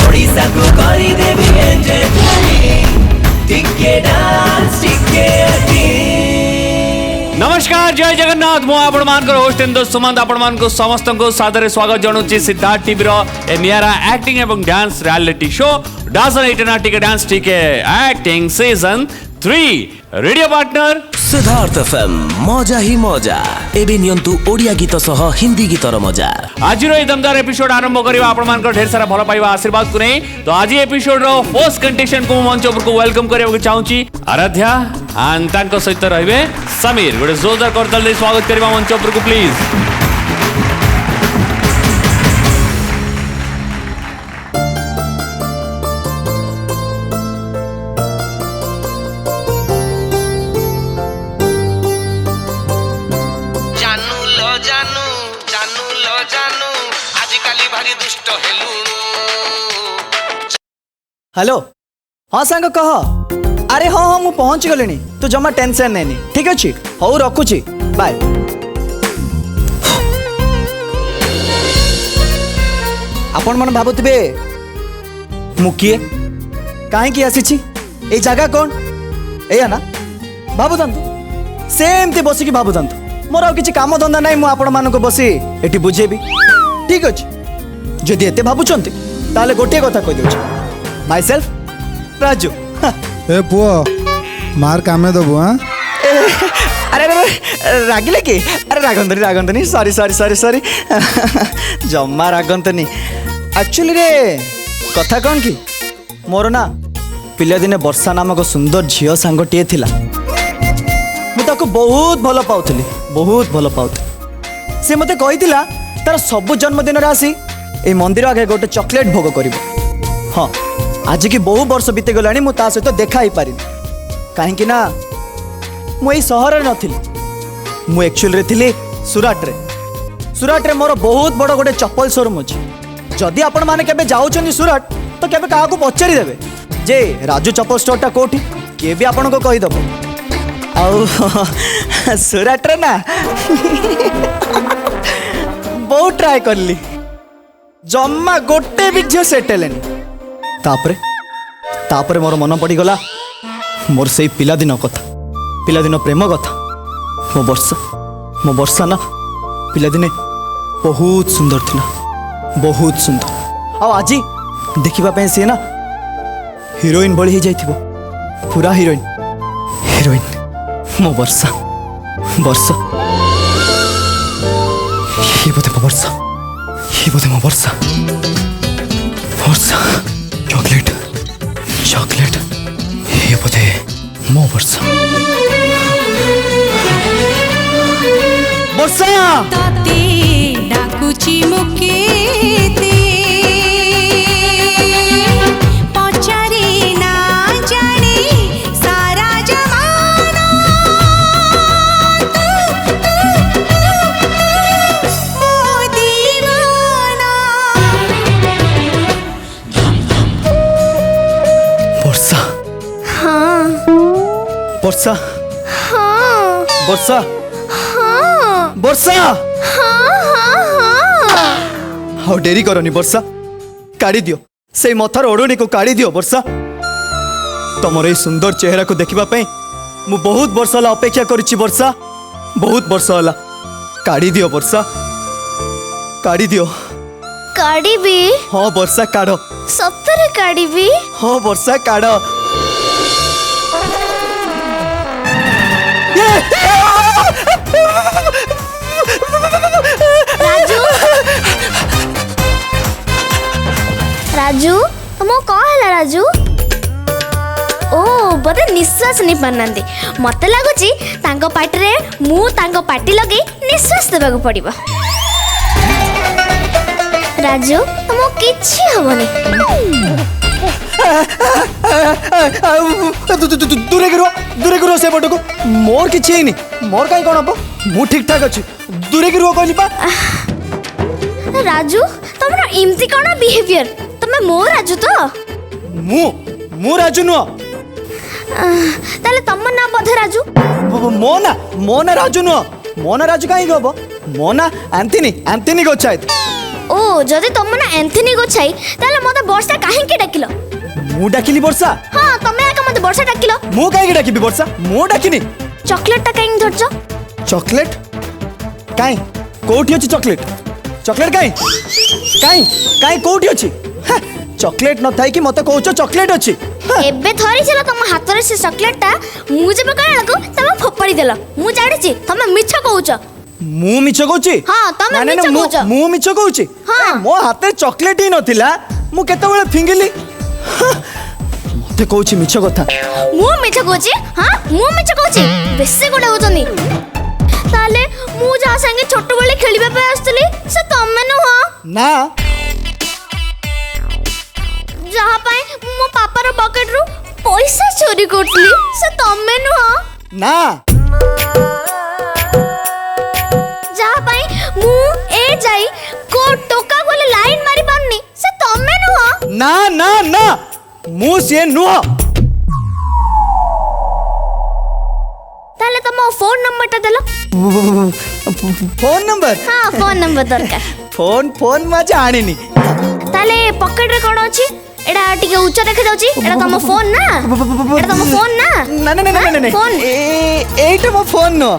ओडिशा को करी देवी एंजॉय टिके डांस टिके नमस्कार जय जगन्नाथ मु आपण मानकर होस्ट इंदो सुमंत आपण मान को समस्त को सादर स्वागत जणुची सिद्धार्थ टीवी रो ए नियारा एक्टिंग एवं डांस रियलिटी शो डांसर इटना टिके डांस टिके acting season 3 radio partner Sidharth FM मजा ही मजा एबे नियंतु ओडिया गीत सह हिंदी गीतर मजा आज रो दमदार एपिसोड आरंभ करबा आपण मान को ढेर सारा भलो पाइबा आशीर्वाद को नहीं तो आज एपिसोड रो फर्स्ट कंटेस्टेंट को मंच ऊपर को वेलकम करबा चाहूची आराध्या एंड तांको सहित रहबे समीर गोटे जोरदार करतल दे स्वागत करबा मंच ऊपर को प्लीज हेलो हाँ सांग कह अरे हाँ हाँ मुझे पहुँच गली तू जमा टेंशन नहीं ठीक अच्छे हौ रखुची बाय आपण मन भावुवे मु किए कहीं आसी ए जगह कौन एया ना भावुता सेमती बसिकी भावुता मोर आ किसी काम धंदा ना मुझे आपण मानक बसी एटी बुझेबी ठीक अच्छे जदि एते भावुंट ताले गोटे कथा कहीदे माई सेल्फ राजू ए पुआ मार कामे दबु हाँ अरे अरे रागिले कि अरे रागंतनी सॉरी सॉरी सॉरी सॉरी जम्मा रागंतनी एक्चुअली रे कथा कौन कि मोर ना पिला दिने वर्षा नामक सुंदर झील सांगटे थिला मुझे बहुत भल पाउथली बहुत भल पाउथली से मते कहितिला तार सब जन्मदिन रे आसी ए मंदिर आगे गोटे चॉकलेट भोग करिवो हाँ आज की बहु वर्ष बीती गलानी मु ता सहित देखा ही पारिनी कहीं ना मु सहर में नथिली मु एक्चुअल रे थिली सुराट रे मोर बहुत बड़ गोटे चप्पल शोरूम अच्छी जदि आपण माने केबे जाउछनी सुराट तो केबे काहा को पचारि देबे जे राजू चप्पल स्टोर टा कोठी के भी आपण को कहि दबो आ सुराट रे ना बहुत ट्राई करली जम्मा गोटे भी झियो सेटलेनी तापरे मोर मन पड़गला मोर से पिलादिन कथा पिलादिन प्रेम कथा मो वर्षा ना पिलादिने बहुत सुंदर थिला बहुत सुंदर आज देखा सी ना हीरोइन भली हो पूरा हीरोइन मो वर्षा ये बोधे मो वर्षा चॉकलेट ये बोधे मो वर्षा ताते डाकुची मुकेते पचारे ना जाने सारा जमाना मो दीवाना वर्षा हाँ वर्षा हाँ वर्षा हाँ वर्षा हाँ डेरी करनी वर्षा काढ़ी दियो से मथार ओढ़नी को काढ़ी दियो वर्षा तुमर ये सुंदर चेहरा को देखा मु बहुत वर्ष होला अपेक्षा करिछि वर्षा बहुत वर्ष होला काढ़ी दियो वर्षा काढ़ी दियो काढ़ी भी हाँ वर्षा काढ़ सप्तरे काढ़ी भी हाँ वर्षा काढ़ राजू तुम कौन है राजू ओ बोधे निश्वास नहीं पारनांती मत लगुच पार्टी मु पार्टी लगे निश्वास देवाक पड़िबो राजू तुम किछि हबनी दूरे करो से पटको मोर किछि नहीं मोर कहीं कौन हम मु ठीक ठाक अच्छी दूरे की कहली पा राजू तुम इमती कौन बिहेवियर तुम मो राजू तो मु राजू नुह ताले तुम ना बोधे राजू मो ना राजू नुह मो ना राजू कहीं हम मो ना एंथनी गोचाइत ओ जदि तुम ना एंथनी गोछाई ताले मते वर्षा मु डाकिली वर्षा हाँ तमे आका मते वर्षा डाकिलो मु काहे डाकिबी वर्षा मु डाकिनी चॉकलेट टा काहे धरछो चॉकलेट काई कोठी अछि चॉकलेट चॉकलेट काई काई काई कोठी अछि चॉकलेट न थाई कि मते कहउछो चॉकलेट अछि एबे धरि छला तम हाथ रे से चॉकलेट टा मु जेबे कहला को तमे फोपड़ी देला मु जानि छी तमे मिछ कहउछो मु मिछ कहउछि हाँ, तमे मिछ कहउछो। मु मिछ कहउछि हाँ। मो हाथे चॉकलेट ही नथिला मु केते बेले फिंगिली मते कहउछि मिछ कथा मु मिछ कहउछि हां मु मिछ कहउछि बेसे गोडा होजनी ताले मु जा संगे छोट बेले खेलिबा पे आस्तली से तमे न हो ना जहाँ पाए मो पापार पॉकेट रु पैसा चोरी करतली से तमे न हो ना जहाँ पाए मु ए जाई को टोका बोले लाइन मारी पारनी से तमे न हो ना ना ना मु से नुह ताले तम फोन नंबर टा देलो फोन नंबर हाँ फोन नंबर दरकार फोन मजा आनिनी ताले पॉकेट रे कोन अछि एडा टिके उच्च देखा जाउची एडा तम फोन ना एडा तम फोन ना ना ना ना ना ना फोन एटा मो फोन नो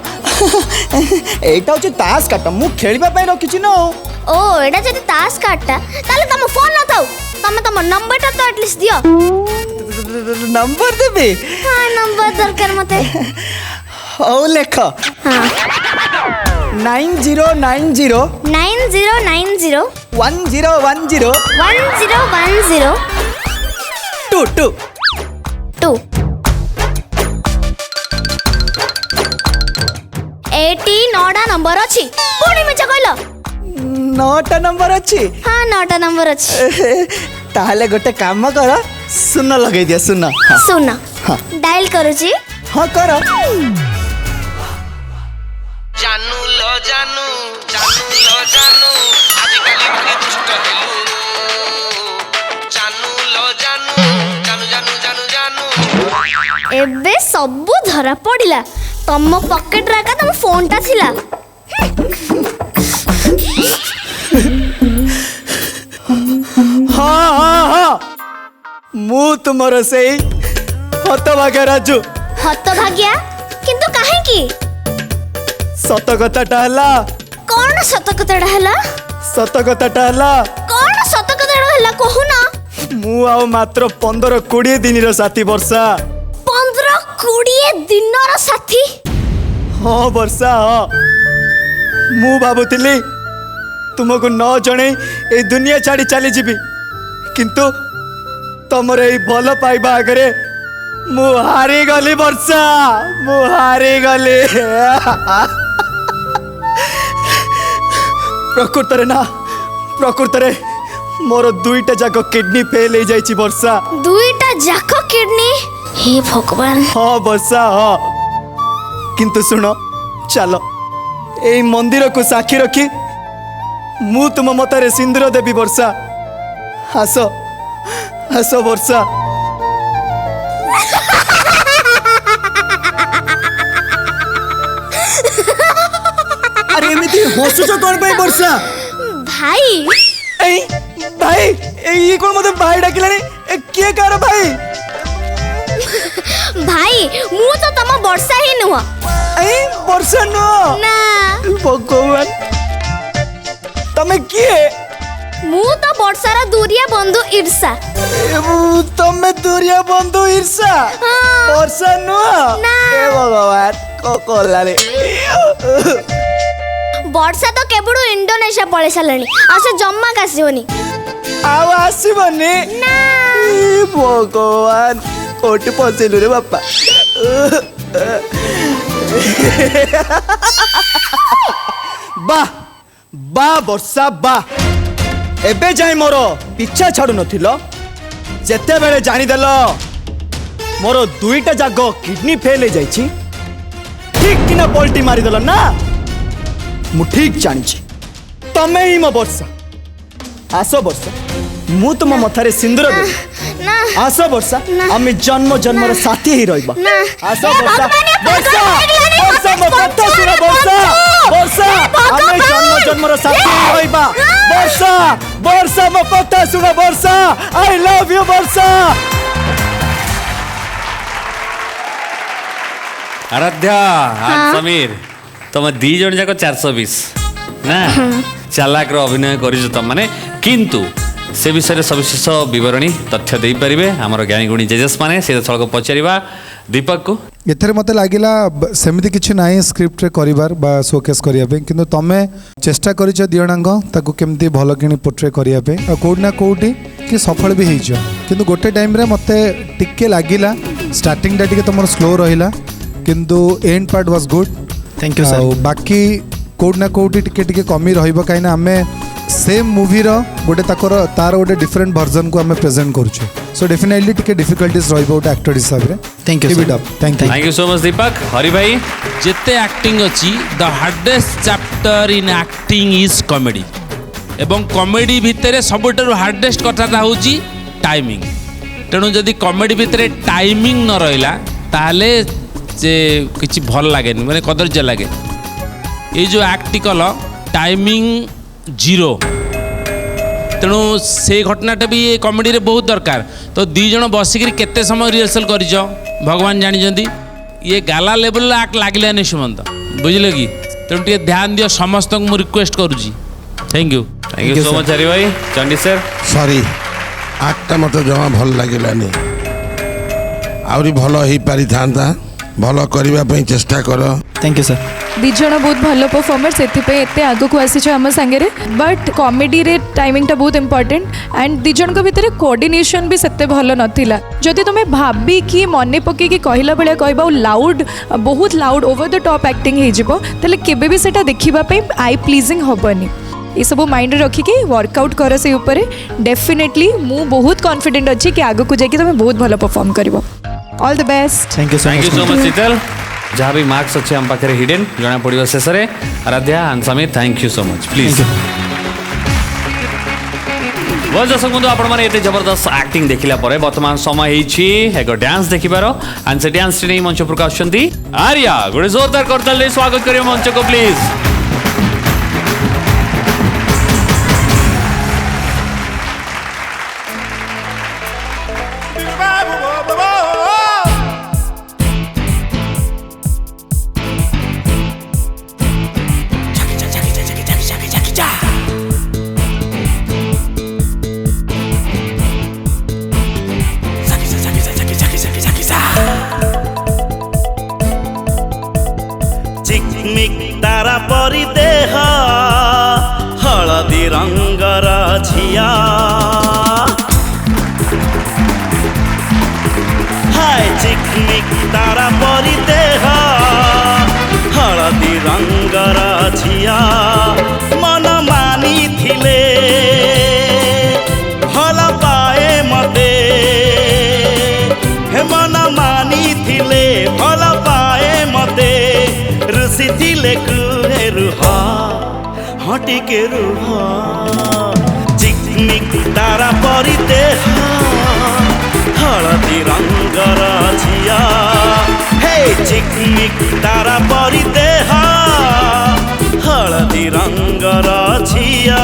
एटा होची तास काटा मु खेलिबा पय रखिछि नो ओ एडा जति तास काटता ताले तम फोन ना थाउ तम नंबर टा तो एटलीस्ट दियो नंबर देबे हाँ नंबर दरकार मते ओ लेख हाँ 9090 9090 1010 1010 22 2 एटी नौटा नंबर अछि पुणी मिछ कहलो 9टा नंबर अछि हाँ 9टा नंबर अछि ताहले गोटे काम कर सुन लगै दिया सुन सुन हाँ। डायल करूची हां कर जानू लो जानू आजिकाली भारी दुष्ट हेलु जानू लो जानू एबे सबु धरा पड़िला तम पॉकेट राका तम फोन टा थिला हाँ मु तुमर से हतभाग्य राजू हत भाग्या किंतु काहे की सत कथाटा हला कोन सत कतडा हला सत कथाटा हला कोन सत कतडा हला कहूना मु आउ मात्र 15-20 दिन साथी वर्षा 15-20 दिनर साथी हाँ वर्षा हाँ मु भाबुतिली तुमको न जणे ए दुनिया छाड़ी चली जीवी किंतु तमर ए भल पाइबा आगरे मु हारी गली वर्षा मु हारी गली प्रकृतरे ना प्रकृतरे मोर दुईटा जाक किडनी फेल हो जाइछि वर्षा दुईटा जाक किडनी हे भगवान हाँ वर्षा हाँ किंतु सुनो चलो ए मंदिर को साक्षी रखी मु तुम मतरे सिंदूर देवी वर्षा हस हस वर्षा अरे एमिति हसुच कोन पे वर्षा भाई ए भाई ये कोन मते भाई डाकिलानी के कार भाई भाई मु तो तम वर्षा ही नुह ए वर्षा नो ना भगवान तमे किए मु तो वर्षार दूरिया बंधु ईर्षा तमे दूरिया बंधु ईर्षा हाँ। वर्षा नो ना। ए भगवान को कोलाले वर्षा तो केबड़ू इंडोनेशिया पळे सालणी आसे जम्मा कासिबनी आव आसीबनी ना ए भगवान कोटी पसेलु रे बापा बा बा वर्षा बा एबे जाई मोर पिछा छाड़ू नथिलो जेते बेले जानी देलो मोर दुईटा जाग किडनी फेल हो जाइछि ठीक किना पलटी मारी देलो ना मु ठीक जानिछि तमे ही मो वर्षा आसो वर्षा मु तुम मथारे सिंदूर देबी ना आसो वर्षा ना। आमे जन्म जन्मर साथी ही रहबा ना। आसो ए वर्षा भगवान, ए वर्षा भगवान, वर्षा मो कथा सुन वर्षा वर्षा आमे जन्म जन्मर साथी ही रहबा वर्षा वर्षा मो कथा सुन वर्षा आई लव यू वर्षा आराध्या समीर तुम दी जन जाक 420 ना चालाक अभिनय कर माने किंतु से विषय सविशेष बरणी तथ्य दे पारे आमर ज्ञानी गुणी जेजेस मैंने से को पचारा दीपक को एथरे मते लागिला सेमिति किछि नाही स्क्रिप्ट रे करिवार बा शोकेस करिया पे किंतु तमे चेष्टा करिछ दियणांग ताकू केमती भलो किनी पोर्ट्रे करिया पे आ कोड ना कोडी कि सफल भी हेइछ किंतु गोटे टाइम रे मते टिके लागिला स्टार्टिंग टा टिके तमर स्लो रहिला किंतु and part was good thank you sir बाकी कोड ना कोडी टिके टिके कमी रहिबो काइना हमें सेम मूवी रो गोटे तार गोटे डिफरेंट वर्जन को हमें प्रेजेंट करूछु सो डेफिनेटली टिके डिफिकल्टीज रहिबो गोटे एक्टर हिसाब रे thank you thank you so much Deepak Hari भाई जिते एक्टिंग अच्छी the hardest chapter in acting is comedy एवं कॉमेडी भितर सबुठार हार्डेस्ट कथाटा हूँ टाइमिंग तेणु जदि कॉमेडी भितर टाइमिंग न रहा ताले जे किसी भल लगे माने कदर्य लगे ये जो एक्ट कल टाइमिंग जीरो तेणु से घटनाटा भी ये कॉमेडी रे बहुत दरकार तो दी जन बसिक केते समय रिहर्सल कर भगवान जानी ये गाला लेवल आक्ट लगे सुमंत बुझल कि तेणु टे ध्यान दियो समस्त को रिक्वेस्ट करुँगी thank you so much Hari भाई चंडी सर सॉरी आक्टा मत जमा भल लगिलानी आउरी भल हो पारि था भल करने चेष्टा कर थैंक यू सर दिज बहुत भल परफॉर्मर से एत आग को आसी आम सांगे बट कॉमेडी रे टाइमिंग टा बहुत इंपॉर्टेंट एंड दिज भितर कोऑर्डिनेशन भी सेते भल नथिला जदि तुम भाबी कि मन पकई कि कहला बेले कहबा लाउड बहुत loud over the top acting हो जिवो तले केबे भी सेटा देखिबा पे आई प्लीजिंग होबनी ये सब माइंड रखिकी वर्कआउट कर से ऊपर डेफिनेटली मु बहुत कॉन्फिडेंट अच्छी कि आग को जाकि तुम बहुत भल परफॉर्म करिवो all the best thank you so much Sheetal जहाँ भी मार्क्स अच्छे आम पाखे हिडन जना पड़ो शेष में Aaradhya and Sameer thank you so much please बहुत दर्शक बंधु आपने जबरदस्त एक्टिंग देखला बर्तमान समय एक डांस देखिबार एंड से डांस नहीं मंच प्रकाश आर्या गोटे जोरदार करताल स्वागत करिए मंच को प्लीज तारा परी देह हलदी रंगर झिया हाय चिकमिक तारा परी देह हलदी रंगर झिया मन मानी थिले भल पाए मते हे मन मानी थिले भल पाए मते रुसी थिले कुहे रुहा हटी के रुहा चिकमिक तारा परी देह हलदी रंगर झिया हे चिकमिक तारा परी देह हलदी रंगर झिया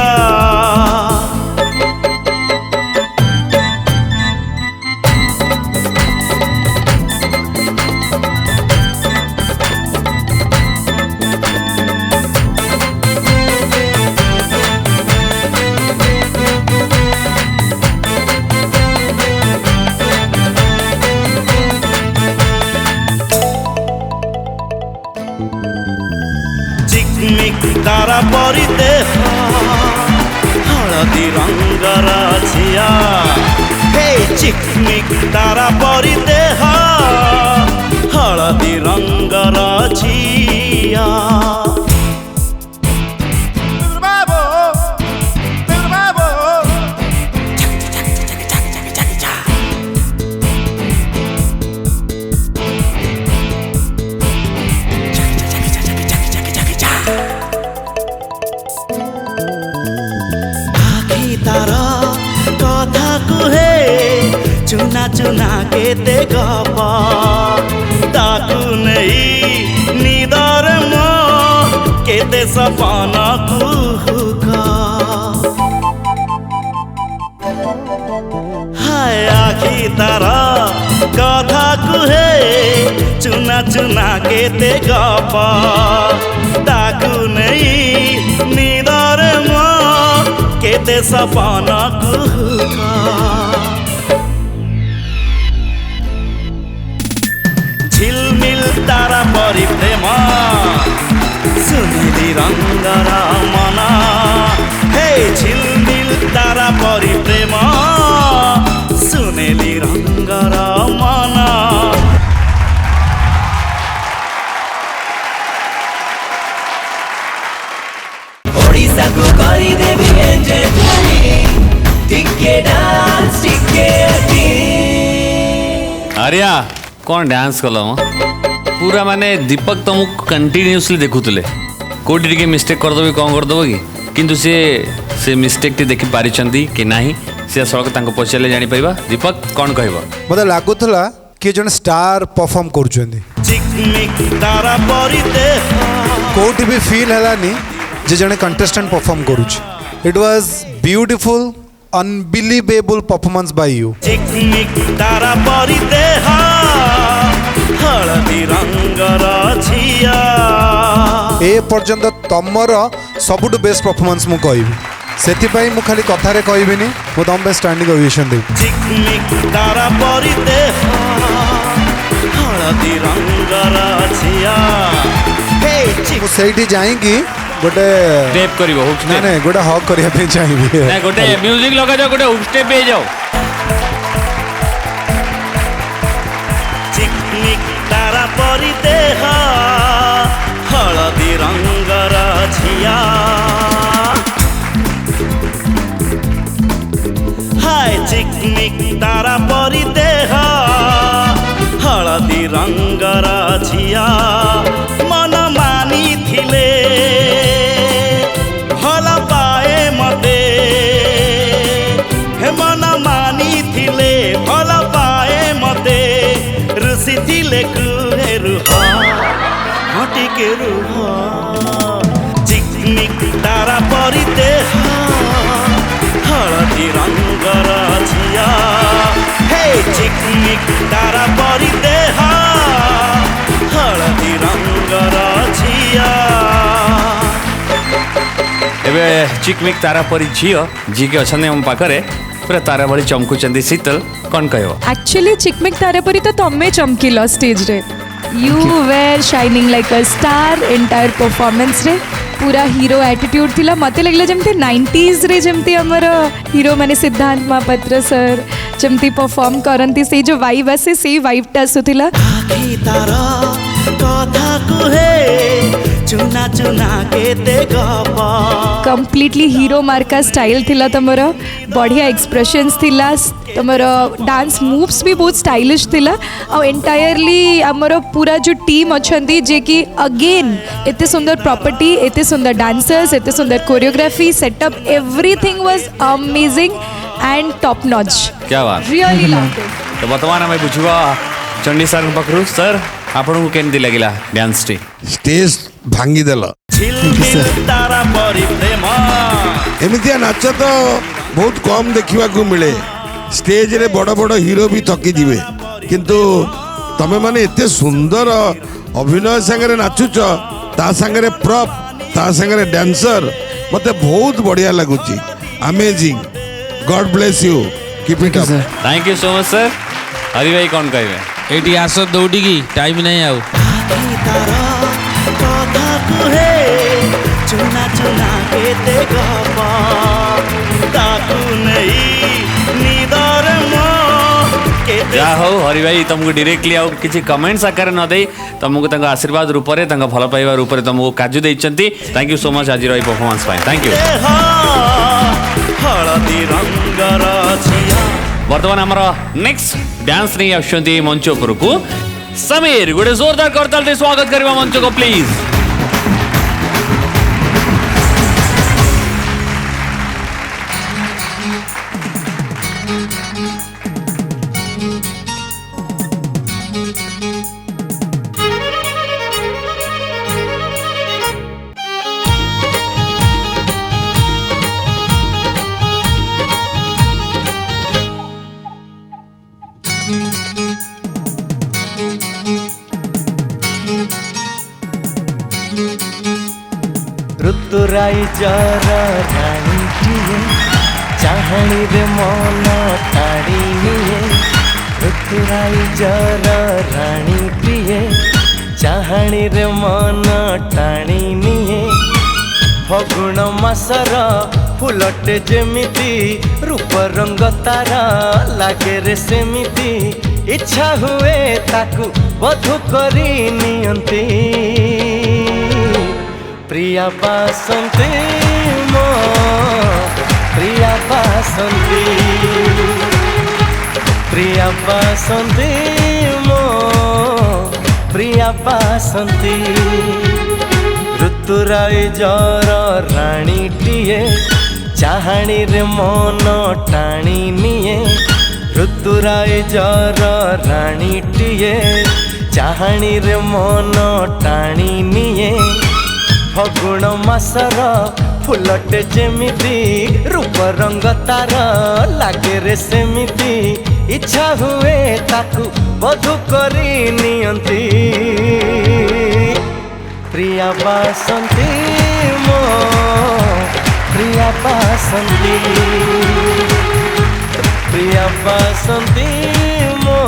तारा परी देह हलदी रंगर झिया हे चिकमिक तारा परी देह हलदी रंगर झिया तारा कथा कुहे चुना चुना के दे गपा ताकू नहीं निदर मो के दे सपना कुहुका हाय आखी तारा कथा कुहे चुना चुना चुना केते गप ताकू नहीं निदर मो केते सपना कुहुका झिलमिल तारा परि प्रेम सुनिली रंगर मन हे झिलमिल तारा परि प्रेम सुनिली रंगर मन आर्या कौन डांस कल पूरा माने दीपक तुमको कंटिन्यूअसली देखुले कोटी टिके मिस्टेक करदेवि कौन करदेव कि किंतु से मिस्टेक टी देखि पारिछंती कि नाही से सड़क तांको पचारे जानि परिबा दीपक कौन कहबो मते लागुथला कि जन स्टार परफॉर्म करूछंदी चिकमिक तारा परि देह कोटी भी फील हलानी जे जने कंटेस्टेंट परफॉर्म करूछ it was beautiful unbelievable performance by you चिकमिक तारा परि देह हळदी रंगर झिया ए पर्यंत तमर सबुठु बेस्ट परफॉर्मेंस मु कहबी सेथिपाई मु खाली कथारे कहबिनी मु तम पे स्टैंडिंग ओवेशन देबी चिकमिक तारा परि देह हळदी रंगर झिया हे मु सेठी जाईकी गोटे स्टेप करिवो हुक ना स्टेप ना गोटे हक करिया पे चाहिए ना गोटे म्यूजिक लगा जाओ गोटे हुक स्टेप पे जाओ चिकमिक तारा परि देह हळदी रंगर झिया हाय चिकमिक तारा परि देह हळदी रंगर झिया मन मानी थिले भल पाए मते हे मन मानी थिले भल पाए मते ऋषि थिले कुहे रुह हटिके रुह चिकमिक तारा परि देह हळदी रंगर झिया हे चिकमिक तारा परि देह हळदी रंगर झिया एबे चिकमिक तारा परी झियो जी के अछने हम पाखरे पूरा तारा भली चमकुचंदी शीतल कौन कहबो एक्चुअली चिकमिक तारे परी तो तमे चमकिल स्टेज रे you were shining like a star entire performance रे पूरा हीरो एटीट्यूड थिला मते लगला जमते 90s रे जमते हमर हीरो माने सिद्धांत महापात्र सर जमती परफॉर्म करंती से जो वाइब आसे से वाइब टा सुथिला आखी तारा कथा कुहे चुना चुना केते गप कंप्लीटली हीरो मार्का स्टाइल थिला तमरो बढ़िया एक्सप्रेशंस थिला तमरो डांस मूव्स भी बहुत स्टाइलिश थिला और एंटायरली हमरो पूरा जो टीम अछंती जे कि अगेन एते सुंदर प्रॉपर्टी एते सुंदर डांसर्स एते सुंदर choreography setup everything was amazing and top notch क्या बात रियली लव्ड इट तो वर्तमान हमें बुझवा चंडी सर पखरु सर आपन को केन लागला डांस टी स्टेज भांगी देल झिलमिल तारा परि प्रेम एमितिया नाच तो बहुत कम देखा मिले स्टेज रे बड़ बड़ हीरो भी थकी जिवे किंतु तमे माने एते सुंदर अभिनय संगे नाचुच ता संगे प्रॉप ता संगे डांसर मते बहुत बढ़िया लगुची amazing God bless you keep it up thank you so much sir Hari भाई कौन कहबे एटी आस दौड़ी की टाइम नहीं आउ आखी तारा कथा कुहे चुना चुना केते गप ताकू नहीं निदर मो केते जा हो हरि भाई तुमको डायरेक्टली आउ किछि कमेंट्स आकार न दे तुमको तंग आशीर्वाद रूप रे तंग भल पाइबा रूप रे तुमको काजू देइचंती थैंक यू सो मच आज रही परफॉर्मेंस पाए थैंक यू हळदी रंगर झिया वर्तमान आमर नेक्स्ट डांस नहीं आछंती मंच ऊपर को समीर गोटे जोरदार करताल दे स्वागत करबा मंच को प्लीज ଋତୁରାଇ ଜର ରାଣୀଟିଏ ଚାହାଣୀରେ ମନ ତାଡ଼ି ନିଏ ଋତୁରାଇ ଜର ରାଣୀଟିଏ ଚାହାଣୀରେ ମନ ଟାଣି ନିଏ ଫଗୁଣ ମାସର ଫୁଲଟେ ଯେମିତି ରୂପ ରଙ୍ଗ ତାର ଲାଗେ ରେ ସେମିତି ଇଚ୍ଛା ହୁଏ ତାକୁ ବଧୁ କରି ନିଅନ୍ତି ପ୍ରିୟା ବାସନ୍ତୀ ମୋ ପ୍ରିୟା ବାସନ୍ତୀ ପ୍ରିୟା ବାସନ୍ତୀ ମୋ ପ୍ରିୟା ବାସନ୍ତୀ ଋତୁରାଇ ଜର ରାଣୀଟିଏ ଚାହାଣୀରେ ମନ ଟାଣି ନିଏ ଋତୁରାଇ ଜର ରାଣୀଟିଏ ଚାହାଣୀରେ ମନ ଟାଣି ନିଏ ଫଗୁଣ ମାସର ଫୁଲଟେ ଯେମିତି ରୂପ ରଙ୍ଗ ତାର ଲାଗେ ରେ ସେମିତି ଇଚ୍ଛା ହୁଏ ତାକୁ ବଧୁ କରି ନିଅନ୍ତି ପ୍ରିୟା ବାସନ୍ତୀ ମୋ ପ୍ରିୟା ବାସନ୍ତୀ ପ୍ରିୟା ବାସନ୍ତୀ ମୋ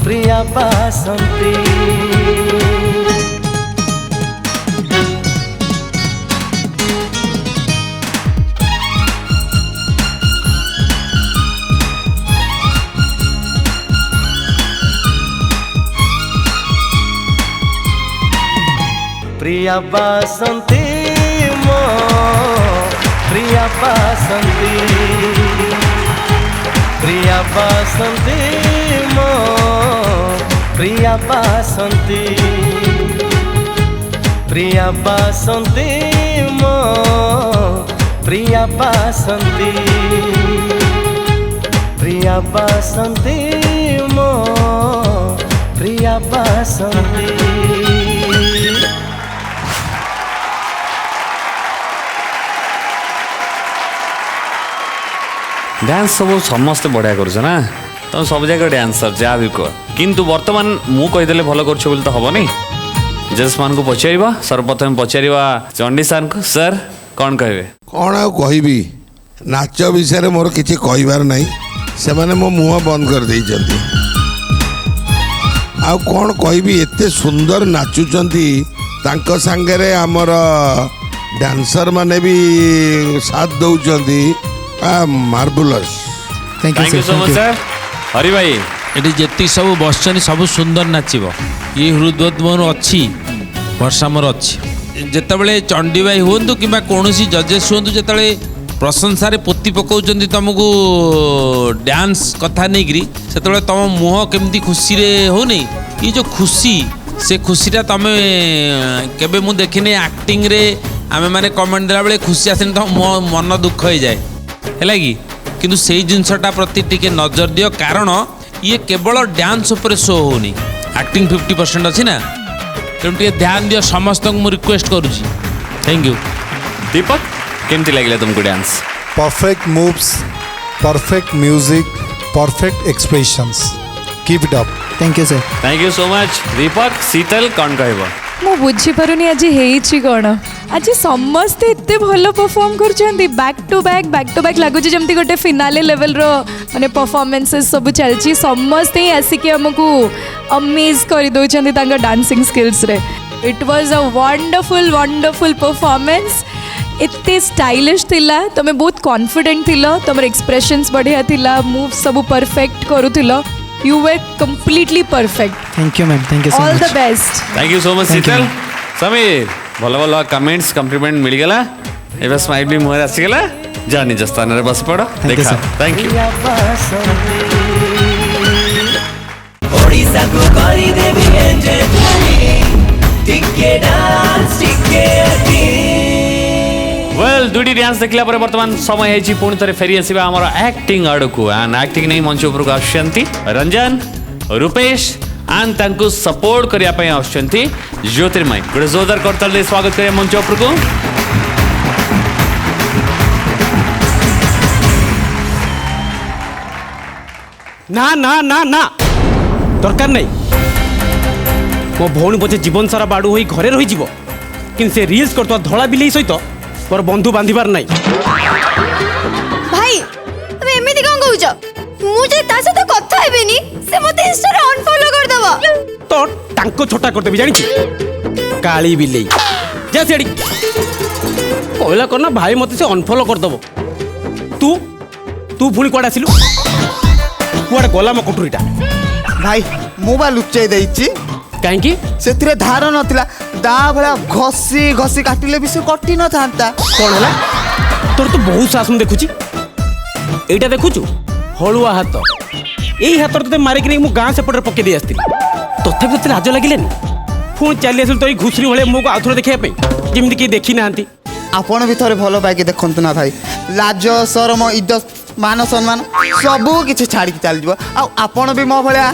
ପ୍ରିୟା ବାସନ୍ତୀ प्रिया बासंती मो प्रिया बासंती प्रिया बासंती मो प्रिया बासंती प्रिया बासंती मो प्रिया बासंती प्रिया बासंती मो प्रिया बासंती डांस सब समस्त बढ़िया कर तुम सब जगह डांसर जहाँ भी कह किंतु बर्तमान मु कहीदेले भल कर तो हम नहीं जज मान को पचार सर्वप्रथम पचार चंडी सार को सर कौन कहे कौन आ कहबी नाच विषय मोर किसी कहबार नहीं से माने मो मुँह बंद कर देइछंती आ कौन कहबी एते सुंदर नाचुचंती तांको सांगरे हमर डांसर माने भी साथ दउचंती marvellous thank you so much sir Hari भाई ये जेती सब बस सब सुंदर नाचब ये हृदय मोर अच्छी वर्षा मोर अच्छी जितेबाला चंडी भाई हूँ कि कौन जजेस हूँ जिते प्रशंसार पोती पकाउं तुमको डांस कथा नहीं से तुम मुह केमती खुशी हो नहीं ये जो खुशी से खुशीटा तुम केबे मु देखिनी एक्टिंग रे आमे माने कमेंट देला बेले खुशी आसनी तो मन दुख हो जाए है कि से जिनसटा प्रति टिके नजर दियो कारण ये केवल डांस उपर शो होनी एक्टिंग 50% अच्छी ना तेणु टे ध्यान दियो समस्त को रिक्वेस्ट करुँची थैंक यू दीपक केमती लगे तुमको dance perfect moves perfect music perfect expressions keep it up thank you so much Deepak Sheetal कौन कहब मु बुझीपारुनी आज हेइछि कौन आज समस्ते एते भल परफॉर्म करछंती बैक टू बैक लगुच जमती गोटे फिनाले लेवल रो माने परफॉर्मेंसेस सब चलची समस्ते ही आसिक हमको अमेज कर दउछंती तांगा डांसिंग स्किल्स रे it was a wonderful performance एते स्टाइलिश थिला तमे बहुत कॉन्फिडेंट थिलो तमर एक्सप्रेशंस बढ़िया थिला मूव सब perfect करूथिलो You were completely perfect. Thank you, ma'am. Thank you so All much. the best. Thank you so much Sheetal Sameer भल भल कमेंट्स कम्प्लीमेंट मिल गला एबे स्माइल भी मुहर आसी गला जा निज स्थान रे बस पड़ो देखा थैंक यू ओडिसा को करी देबी टिके डांस टिके वेल दुटी डांस देखला पर वर्तमान समय है पुणी थे फेरी आसवा आम एक्टिंग आड़ को एंड एक्टिंग नहीं मंच उपरको आसुंच रंजन रूपेश एंड तांकु सपोर्ट करने आसुंच ज्योतिर्मय गोटे जोरदार करताल दे स्वागत करिया मंच उपरको ना ना ना ना दरकार नहीं मो भौणी पछे जीवन सारा बाड़ू होई घरे रही जीवो କିନ୍ତୁ ସେ ରିଲ୍ସ କରୁଥିବା ଧଳା ବିଲେଇ ସହିତ ମୋର ବନ୍ଧୁ ବାନ୍ଧିବାର ନାହିଁ। ଭାଇ ତମେ ଏମିତି କଣ କହୁଛ? ମୁଁ ଯଦି ତା ସହିତ କଥା ହେବିନି ସେ ମତେ ଇନଷ୍ଟାରେ ଅନଫଲୋ କରିଦବ। ତ ତାଙ୍କ ଛୋଟା କରିଦେବି ଜାଣିଛୁ କାଳି ବିଲେଇ। ଯା ସିଆଡ଼ି କହିଲା କର ନା ଭାଇ ମତେ ସେ ଅନଫଲୋ କରିଦବ। ତୁ ତୁ ପୁଣି କୁଆଡ଼େ ଆସିଲୁ? କୁଆଡ଼େ ଗଲା ମୋ କୁଟୁରିଟା? ଭାଇ ମୁଁ ବା ଲୁଚେଇ ଦେଇଛି। କାହିଁକି? ସେଥିରେ ଧାର ନଥିଲା, ତା ଭଳିଆ ଘଷି ଘଷି କାଟିଲେ ବି ସେ କଟି ନଥାନ୍ତା। କ'ଣ ହେଲା? ତୋର ତ ବହୁତ ସାହସ ମୁଁ ଦେଖୁଛି। ଏଇଟା ଦେଖୁଛୁ ହଳୁଆ ହାତ, ଏଇ ହାତରେ ତୋତେ ମାରିକି ମୁଁ ଗାଁ ସେପଟରେ ପକେଇ ଦେଇ ଆସିଥିଲି। ତଥାପି ତୋତେ ଲାଜ ଲାଗିଲାନି? ପୁଣି ଚାଲି ଆସିଲୁ ତ ଏଇ ଘୁଷୁରୀ ଭଳିଆ ମୁହଁକୁ ଆଉଥରେ ଦେଖିବା ପାଇଁ, ଯେମିତି କେହି ଦେଖି ନାହାନ୍ତି। ଆପଣ ବି ଥରେ ଭଲ ପାଇକି ଦେଖନ୍ତୁ ନା ଭାଇ। ଲାଜ ସରମ ଇଜ୍ଜତ ମାନ ସମ୍ମାନ ସବୁ କିଛି ଛାଡ଼ିକି ଚାଲିଯିବ। ଆଉ ଆପଣ ବି ମୋ ଭଳିଆ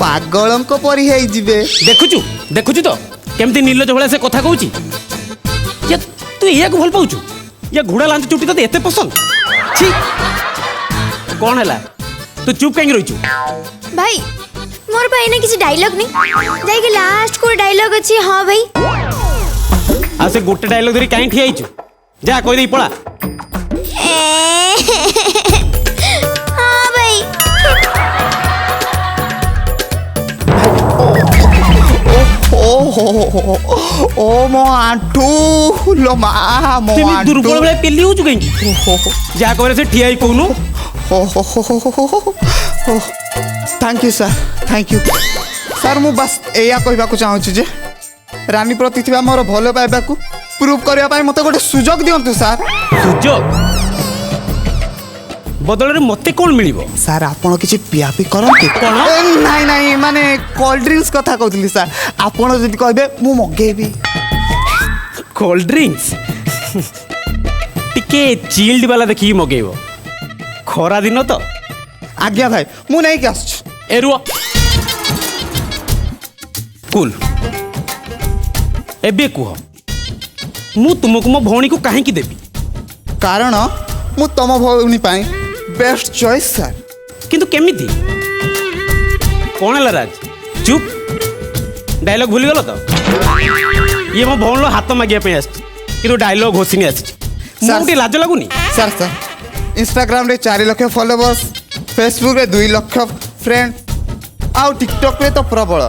ପାଗଳଙ୍କ ପରି ହେଇଯିବେ। ଦେଖୁଛୁ ଦେଖୁଛୁ ତ କେମିତି ନିର୍ଲଜ ଭଳିଆ ସେ କଥା କହୁଛି। ତୁ ଏହାକୁ ଭଲ ପାଉଛୁ? ଘୋଡ଼ା ଲାଞ୍ଚ ଚୁଟି ତତେ ଏତେ ପସନ୍ଦ? ଛି କ'ଣ ହେଲା? ତୁ ଚୁପ୍ କାହିଁକି ରହିଛୁ? ଭାଇ ମୋର ପାଇଁ ନା କିଛି ଡାଇଲଗ ନାହିଁ, ଯାଇକି ଲାଷ୍ଟ କୋ ଡାଇଲଗ ଅଛି। ହଁ ଭାଇ ଆଉ ସେ ଗୋଟେ ଡାଇଲଗ ଧରି କାହିଁ ଠିଆ ହେଇଛୁ? ଯା କହିଦେଇ ପଳା। ହଁ ଭାଇ। ଓ ମୋ ଆଣ୍ଠୁ ଲୋ ମା, ମୋ ଆଣ୍ଠୁ। ଦୁର୍ବଳ ଭଳିଆ ପେଲି ହଉଛୁ କାହିଁକି? ଯାହା କହିଲେ ସେ ଠିଆ ହେଇ କହୁନୁ। Thank you sir, thank you sir. मु बस एया कहबाकू चाहूँ जे रानी प्रति थिबा मोर भल पाइबाकू प्रूव करबा पई मते गोटे सुजोग दियंतु सर। सुजोग बदल मते कौन मिलिबो? सर आपण किछि पिया पी करंती? नहीं नहीं माने कोल्ड ड्रिंक्स कथा कहउतली सर। आपण जदि कहबे मु मगेबी। कोल्ड ड्रिंक्स टिके चिल्ड वाला देखि मगेबो। खरा दिन तो आज्ञा भाई मु नहीं के आस। ए रुआ कूल एबे कुह मु तुमको मो भौणी को काहे की देबी? कारण मु तम भौणी पाई बेस्ट चॉइस सर। किंतु केमिति? कौन है राज? चुप डायलॉग भूली गल तो? ये मो भौण हाथ मागिया पे आस किंतु डायलॉग घोषिनी आसी मुझे लाज लगुनी? सर सर इंस्टाग्राम रे 4 लाख फॉलोवर्स, फेसबुक रे 2 लाख फ्रेंड, आउ टिकटॉक रे तो प्रबल।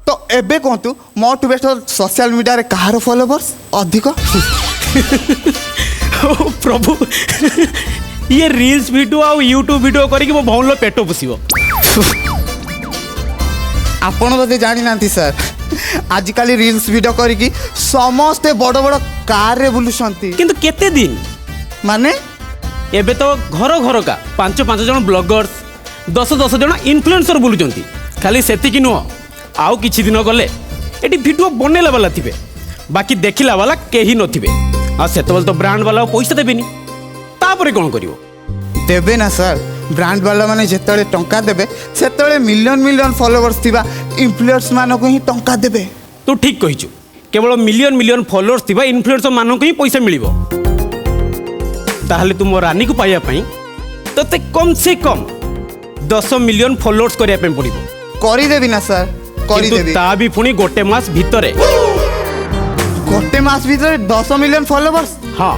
तो एबे कहतु मोटू बेस्ट सोशल मीडिया रे कहार फॉलोवर्स अधिक? ओ प्रभु ये रील्स वीडियो आ यूट्यूब वीडियो करके मो भौण पेट पोषिबो। आपण बोधे जानी नांती सर, आजिकल रील्स वीडियो करके समस्ते बड़ बड़ कार रे बुलुछंती। किंतु केते दिन माने एबे तो घर घर का 5 जन ब्लॉगर्स 10 जन इन्फ्लुएंसर बुलुचंती। खाली सेतिकी नुह आउ किछि दिन गले एटी वीडियो बनेला वाला थिबे, बाकी देखिला वाला केही नथिबे। आ सेतबल तो ब्रांड वाला पैसा देबेनी, तापरे कोन करिवो? देबे ना सर। ब्रांड वाला माने जेतळे टंका देबे सेतळे मिलियन मिलियन फॉलोवर्स थिबा इन्फ्लुएंसर मानको ही टंका देबे। तू ठीक कहिछु, केवल मिलियन मिलियन फॉलोवर्स थिबा इन्फ्लुएंसर मानको ही पैसा मिलिबो। ताहले तुम रानी को पाइया पई तते कम से कम 10 मिलियन फॉलोवर्स करिया पे पड़िबो। करि देबी ना सर, करि देबी। ता भी पुनी गोटे मास भितरे। गोटे मास भितरे 10 मिलियन फॉलोवर्स? हाँ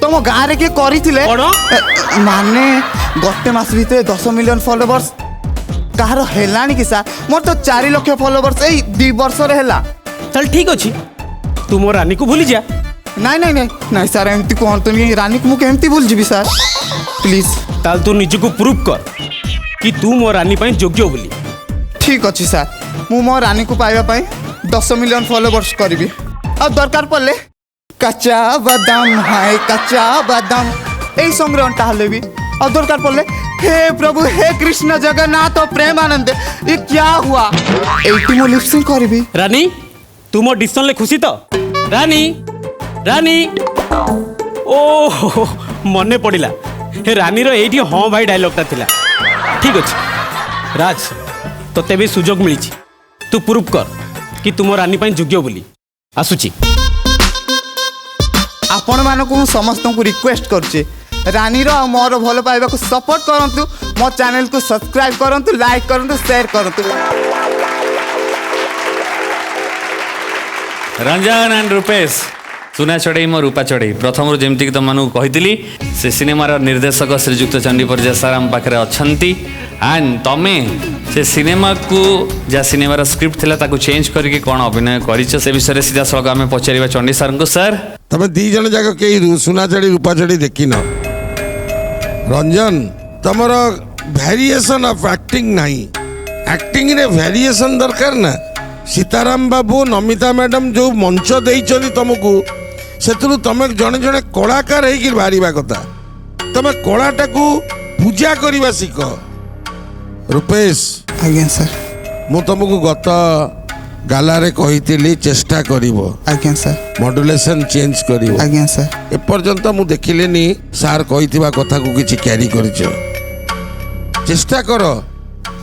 तुम गाँव रे के करिथिले? माने गोटे मास भितरे 10 मिलियन फॉलोवर्स कहार हेलानी कि सर? मोर तो 4 लाख फॉलोवर्स एई 2 वर्ष रे हेला। चल ठीक अछि, तू मो रानी को भूली जा। नहीं नहीं नहीं नहीं सर, एमती कहतु नहीं। रानी को मु केमती भूल जीवी सर, प्लीज। ताल तू निज को प्रूव कर कि तू मो रानी पई योग्य बोली। ठीक अच्छी सर, मु मो रानी को पाइबा पई 10 मिलियन फॉलोवर्स करी। और दरकार पड़े कच्चा बादाम हाय कच्चा बादाम यही सॉन्ग रे अंटा हले भी। और दरकार पड़े हे प्रभु हे कृष्ण जगन्नाथ प्रेम आनंद। ये क्या हुआ? एटी मो लिपसिंग करबी। रानी तू मो डिसीजन ले खुशी तो? रानी रानी ओ मने पड़िला हे रानी रो एटी हाँ भाई डायलॉग ता थिला। ठीक अछि राज तोते भी सुजोग मिली, तू प्रूव कर कि तुम रानी पाई योग्य बोली। आसुची आपण मानकु समस्त को रिक्वेस्ट करछे रानी रो मोर भल पाइबा को सपोर्ट करंतु। मो चैनल को सब्सक्राइब करंतु, लाइक करंतु, शेयर करंतु। रंजन एंड रूपेश सुना चढ़ई मो रूपा चढ़ई प्रथम जमीक तुम कही से सिनेमार निर्देशक श्रीजुक्त चंडी परिजा सार आम पाखे अच्छा एंड तमे से सिनेमा को जहाँ सिनेमार स्क्रिप्ट थिला ताकू चेंज करके कौन अभिनय कर से विषय सीधा सड़क आम पचार चंडी सार को सर तमे दी जन जाक कई सुना चढ़ी रूपा चढ़ी देखी न रंजन तमर वेरिएशन ऑफ एक्टिंग नहीं एक्टिंग रे वेरिएशन दरकार ना सीताराम बाबू नमिता मैडम जो मंच देइछनी तुमको सेतु तमे जड़े जड़े कलाकार होकर बाहर कथा तमे कलाटा को पूजा करवा शिख रूपेश आज्ञा सर मु तुमको गत गालारे कही चेष्टा करिवो आज्ञा सर मॉड्यूलेशन चेंज करिवो आज्ञा सर एपर्यंत मु देखिलेनी सार कही कथा को किछि कैरी करिछ चेष्टा कर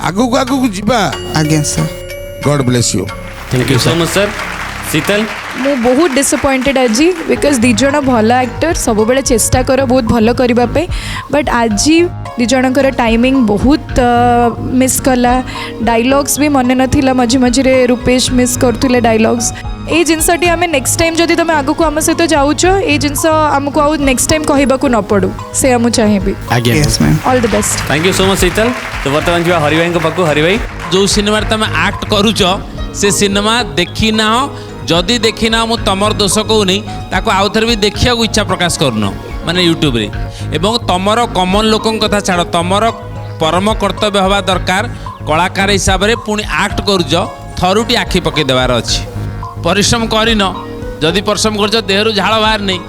आगु आगु जीवा आज्ञा sir God bless you thank you so much sir Sheetal ମୁଁ ବହୁତ ଡିସଆପଏଣ୍ଟେଡ୍ ଆଜି ବିକଜ ଦୁଇ ଜଣ ଭଲ ଆକ୍ଟର ସବୁବେଳେ ଚେଷ୍ଟା କର ବହୁତ ଭଲ କରିବା ପାଇଁ ବଟ୍ ଆଜି ଦୁଇ ଜଣଙ୍କର ଟାଇମିଂ ବହୁତ ମିସ୍ କଲା ଡାଇଲଗ୍ସ ବି ମନେ ନଥିଲା ମଝି ମଝିରେ ରୂପେଶ ମିସ୍ କରୁଥିଲେ ଡାଇଲଗ୍ସ এই জিনিসটি আমি নেক্সট টাইম যদি তুমি আগুক আম সহিত যাওছ এই জিনিস আমাকে আউ নেক্সট টাইম কহিবাকু ন পড়ু সে আমি চাহিবি आज्ञा all the best thank you so much Sheetal तो बर्तमान जी हरि भाई पाखु हरि भाई जो सिनेमा तुम आक्ट करुच से सिनेमा देखी ना जदि देखी ना मुझ तमर दोष कहूनी ताको आउ थे भी देखा इच्छा प्रकाश करन माने यूट्यूब रे एवं तमर कमन लोक कथा छाड़ तमर परम कर्तव्य हवा दरकार कलाकार हिसाब से पुणी आक्ट करुच थरुटी आखि पकई देवार अच्छी परिश्रम करन जदि परिश्रम कर देहरु झाड़ बाहर नहीं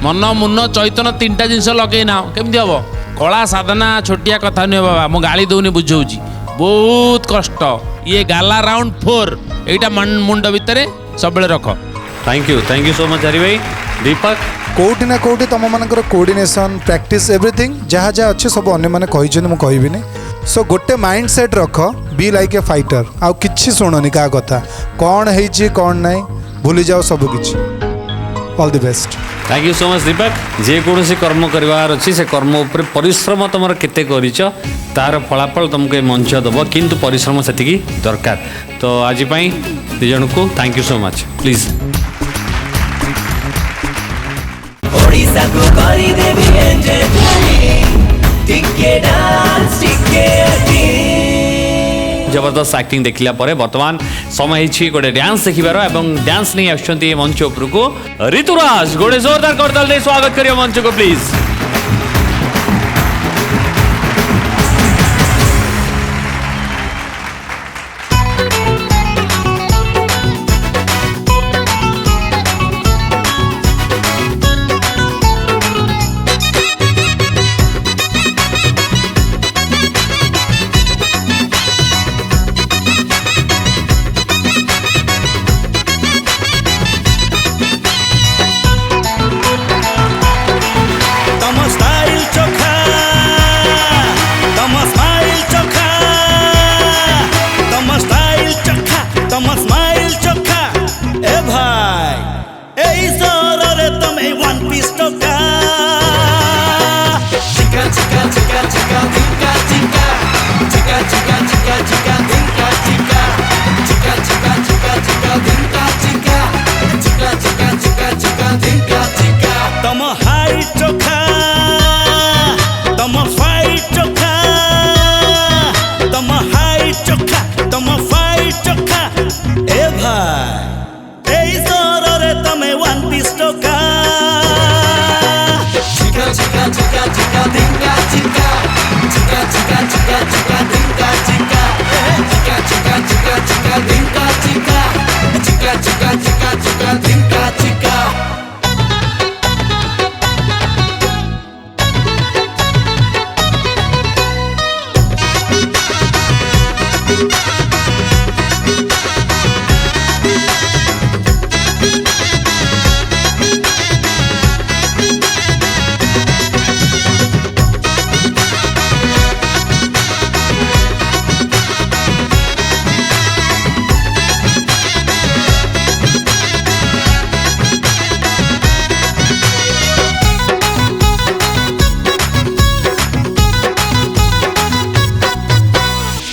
मन मुन चैतन तीनटा जिनस लगे ना केमती हम कला साधना छोटिया कथा नुहे बाबा मु गाली दौनी बुझाऊँ बहुत कष्ट ये गाला राउंड 4 एटा मुंड भितर सब रख thank you so much Hari भाई दीपक कोठी ना कोठी तुम मानकर कोऑर्डिनेशन प्रैक्टिस एवरीथिंग जहाँ जहाँ अच्छे सब अन्य मैंने कही मुझे कहबिनी सो गोटे माइंड सेट रख बी लाइक ए फाइटर आउ किछि शुणनी क्या कथा कौन है कौन ना भूली जाओ सब किछि all the best thank you so much Deepak जेकोसी कर्म करार अच्छी से कर्म उपर परिश्रम तुम केते करिछ तार फलाफल तुमको मंच दब किंतु परिश्रम से दरकार तो आज दुई जन को thank you so much please जबरदस्त एक्टिंग देखला परे वर्तमान समय है गोटे डांस देखिबार एवं डांस नहीं आछंती मंच ऊपर को ऋतुराज गोटे जोरदार करताल दे स्वागत करियो मंच को प्लीज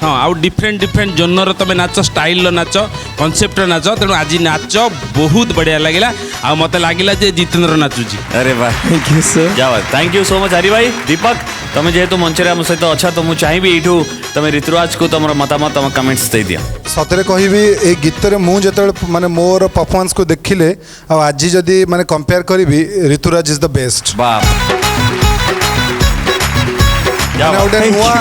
हाँ आउ डिफरेंट डिफरेंट जोनर तुम नाच स्टाइल नाच कनसेप्ट नाच तेणु आज नाच बहुत बढ़िया लगे आ मत लगे जे जितेंद्र नाचुची। अरे वाह थैंक यू सर। जाओ thank you so much Hari भाई। दीपक तुम जेहेतु मंच आम सहित अच्छा तो मुझे चाहिए यू तुम ऋतुराज को तुम मतामत तुम कमेंट्स दे दिया। सतरे कहबी ए गीत रे मु जतले माने मोर परफॉर्मेंस को देखिले आ आज जदी माने कंपेयर करिवि ऋतुराज इज द बेस्ट। बाप गोटे नुआ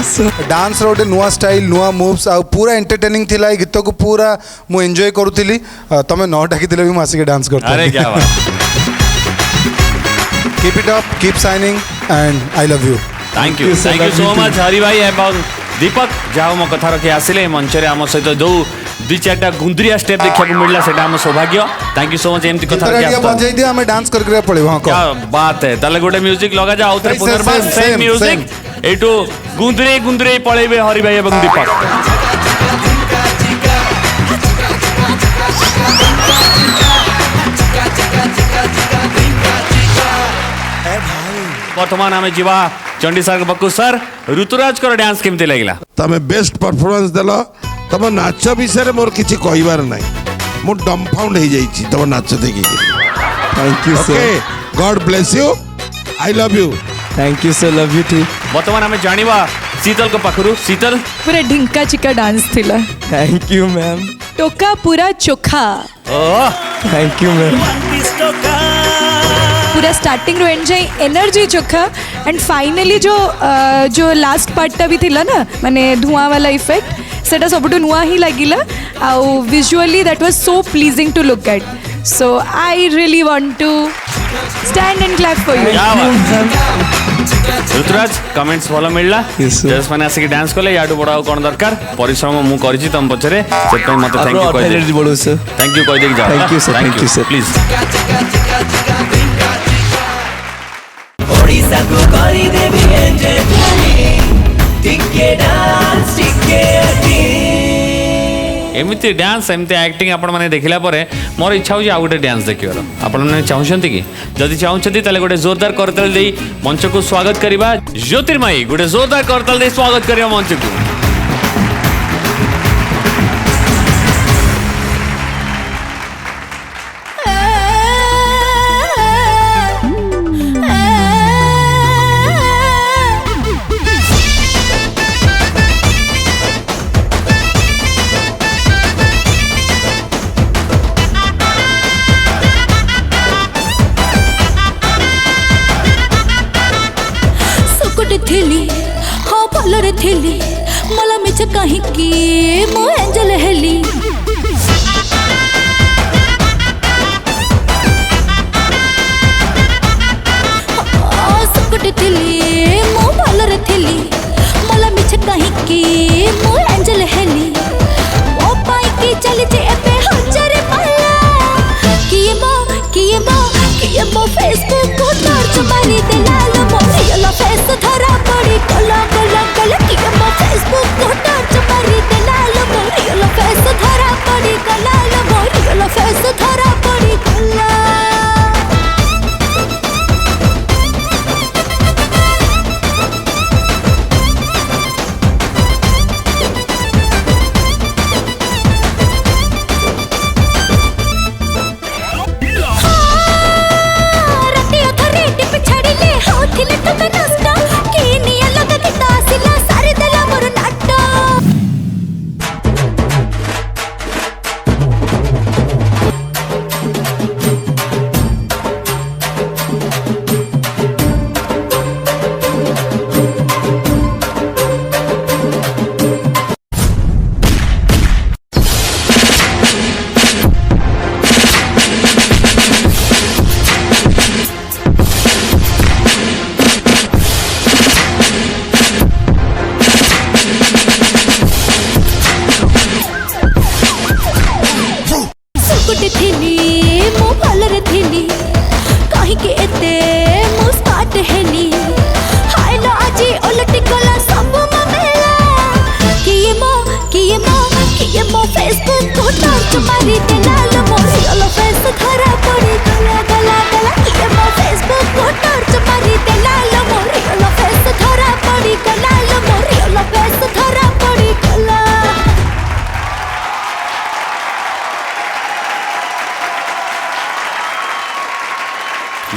डांस रोटे नुआ स्टाइल नुआ मूव्स आ पूरा एंटरटेनिंग थिला ए गीत को पूरा मु एंजॉय करूथिली तमे न डाकी दिले भी मु आसी के डांस करते। अरे क्या बात। Keep it up keep shining and I love you. Thank you so much Hari भाई एवं दीपक जाओ मो कथा रखी आसिले मंच रे आम सहित जो दुई चार्टा गुंदरिया स्टेप देखा मिलला सेटा हम सौभाग्य। थैंक यू सो मच एमती कथा रखी बजाई दिया हमें डांस करके पड़े। हां क्या बात है ताले गोटे म्यूजिक लगा जा आउथरे पुनर्बार सेम म्यूजिक एटू गुंदरे गुंदरे पळेबे हरि भाई एवं दीपक। वर्तमान आम जीवा चंडी सर बक्कू सर ऋतुराज कर डांस केमती लागला तमे बेस्ट परफॉर्मेंस देलो तम नाच विषय मोर किछि कहबार नै मु डम्फाउंड हो जाइछि तम नाच देखि। Thank you sir. God bless you I love you. Thank you sir love you too. वर्तमान आम जानिबा शीतल को पाखरु शीतल पूरा ढिंका चिका डांस थिला। Thank you ma'am. टोका पूरा चोखा। Thank you ma'am. पूरा स्टार्टिंग रो एंड जाए एनर्जी चोखा एंड फाइनली जो लास्ट पार्टटा भी थिला ना माने धुआं वाला इफेक्ट सेटा सबटू नुआ ही लागिला आउ visually that was so pleasing to look at so I really want to stand and clap for you. Rituraj comments भल मिलला जज माने आसिक डांस कले याडू बड़ा कोन दरकार परिश्रम मु करिछि तम पछरे सेतै मते थैंक यू कहि दे बोलो सर। थैंक यू कहि दे जा। Thank you sir please Odisha को करी देबी एंजॉय टिके डांस टिके एमती डांस एमती एक्टिंग आपण माने देखिला परे मोर इच्छा हो आ गोटे डांस देखिबार आपण माने चाहउछंती कि जदि चाहउछंती ताले गोटे जोरदार करतल देई मंच को स्वागत करिबा ज्योतिर्मयी गोटे जोरदार करतल देई स्वागत करिया मंच को। थिली हाँ भलरे थिली मला मिछ कहीं कि मो एंजल हेली सुकुट थिली मो भलरे थिली मला मिछ कहीं कि मो एंजल हेली ओ पाई की चली जे एते हजार पाला किए मो फेसबुक को टॉर्च मारी दे लाल मो रियल फेस धरा पड़ी कोला कोला कोला किए मो फेसबुक को टॉर्च मारी दे लाल मो रियल फेस धरा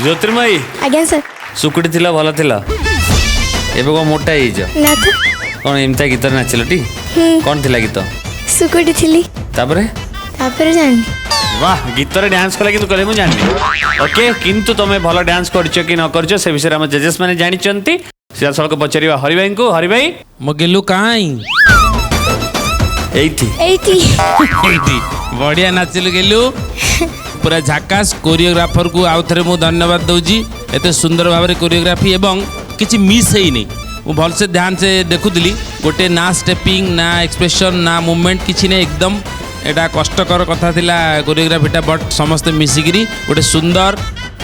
ज्योतिर्मयी ଆଜ୍ଞା ସାର୍ सुकुटी थिला भल थिला एबे को मोटा ही जा ନା ତ कौन एमता गीत नाचिलटी कौन थिला गीत ସୁକୁଟି ଥିଲି तापरे ତାପରେ ଜାଣିନି वाह गीत रे डांस कला किंतु कले मु जाननी ओके किंतु तमे भल डांस करछो कि न करछो से विषय हम जजेस माने जानि चंती सिया सळक पचरिवा हरि भाई को हरि भाई मो गेलु काई एइथि ଏଇଠି एइटी बढ़िया नाचिलु गेलु पूरा झाकास कोरियोग्राफर को आउ थरे मु धन्यवाद दउजी एते सुंदर भाबरे कोरियोग्राफी एवं किछि मिस हेई नै मु भल से ध्यान से देखुतली गोटे ना स्टेपिंग ना एक्सप्रेशन ना मूवमेंट किछि नै एकदम एटा कष्टकर कथा थिला कोरियोग्राफीटा बट समस्त मिसिगिरी गोटे सुंदर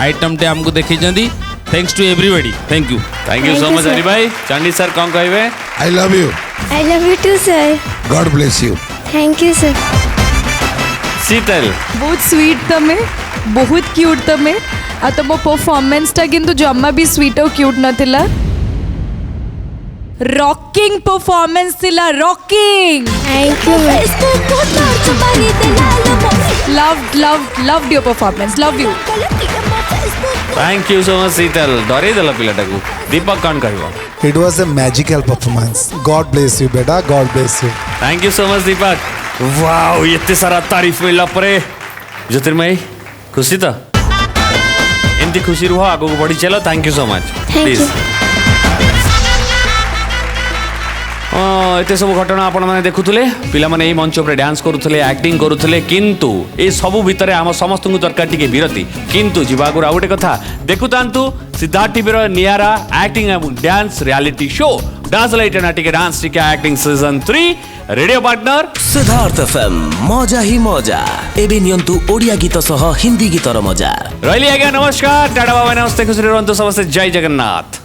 आइटम टे हमको देखै जंदी thanks to everybody thank you so much Hari भाई चांदी सर कौन कहबे I love you I love you too sir God bless you thank you sir Sheetal बहुत स्वीट तमे बहुत क्यूट तमे आ तुम परफॉर्मेंसटा किंतु जम्मा भी स्वीट और क्यूट नथिला रॉकिंग परफॉर्मेंस थिला rocking thank you loved your performance love you thank you so much Sheetal डरे देला पिलाटा को दीपक कौन कहबो It was a magical performance. God bless you, beta. God bless you. Thank you so much Deepak wow एते सारा तारीफ मिलला परे ज्योतिर्मयी खुशी तो एमती खुशी रुह आगो बढ़ी चलो thank you so much please एते सब घटना आपण माने देखुथले पिला माने एई मंच ऊपर डांस करूथले एक्टिंग करूथले किंतु ए सब भितरे हम समस्त को दरकार टिके विरति किंतु जीवागुर आ गोटे कथा देखुतांतु सिद्धार्थ टीवीर नियारा एक्टिंग एवं dance reality show dance light नाटिके डांस टिके acting season 3 radio partner Sidharth FM मजा ही मजा एबे नियंतु ओडिया गीत सह हिंदी गीतर मजा रहिली आज्ञा नमस्कार टाटा बाबा नमस्ते खुशी रहंतु समस्त जय जगन्नाथ।